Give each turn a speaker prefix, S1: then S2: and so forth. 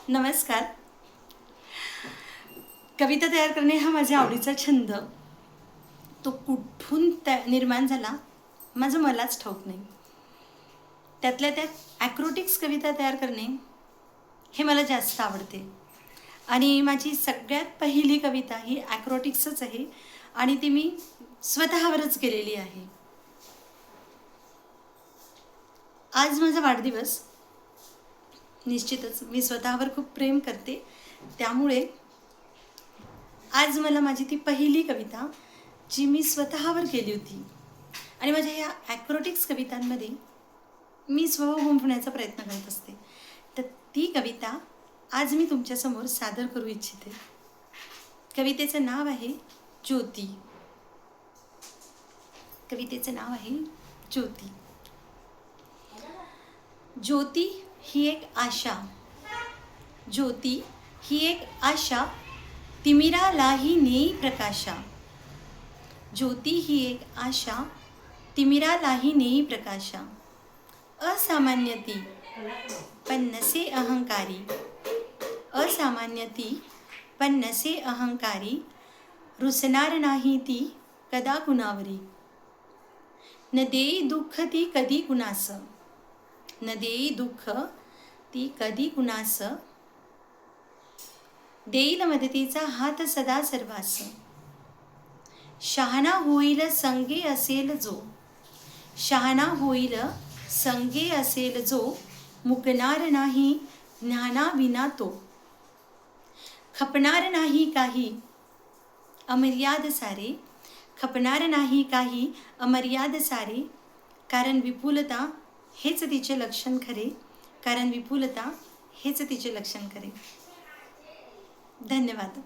S1: नमस्कार. कविता तयार करणे हा माझ्या आवडीचा छंद. तो कुठून निर्माण झाला माझं मलाच ठाऊक नाही. त्यातल्या त्यात ॲक्रोटिक्स कविता तयार करणे हे मला जास्त आवडते आणि माझी सगळ्यात पहिली कविता ही ॲक्रोटिक्सच आहे आणि ती मी स्वतःवरच केलेली आहे. आज माझा वाढदिवस. निश्चितच मी स्वतःवर खूप प्रेम करते, त्यामुळे आज मला माझी ती पहिली कविता जी मी स्वतःवर केली होती आणि माझ्या ह्या ॲक्रोटिक्स कवितांमध्ये मी स्वभाव गुंफण्याचा प्रयत्न करत असते, तर ती कविता आज मी तुमच्यासमोर सादर करू इच्छिते. कवितेचं नाव आहे ज्योती. कवितेचं नाव आहे ज्योती. ज्योती ही एक आशा, ज्योती ही एक आशा, तिमिरालाही नेई प्रकाशा. ज्योती ही एक आशा, तिमिरालाही नेई प्रकाशा. असामान्य ती पण नसे अहंकारी, असामान्य ती पण नसे अहंकारी. रुसणार नाही ती कदा कुणावरी, न देई दुःख ती कधी कुणास, न देई दुःख ती कधी कुणास. देईल मदतीचा हात सदा सर्वास. शहाणा होईल संगे असेल जो, शहाणा होईल संगे असेल जो. मुकणार नाही ज्ञानाविना तो, खपणार नाही काही अमर्याद सारे, खपणार नाही काही अमर्याद सारे. कारण विपुलता हेच तिचे लक्षण खरे, कारण विपुलता हेच तिचे लक्षण खरे. धन्यवाद.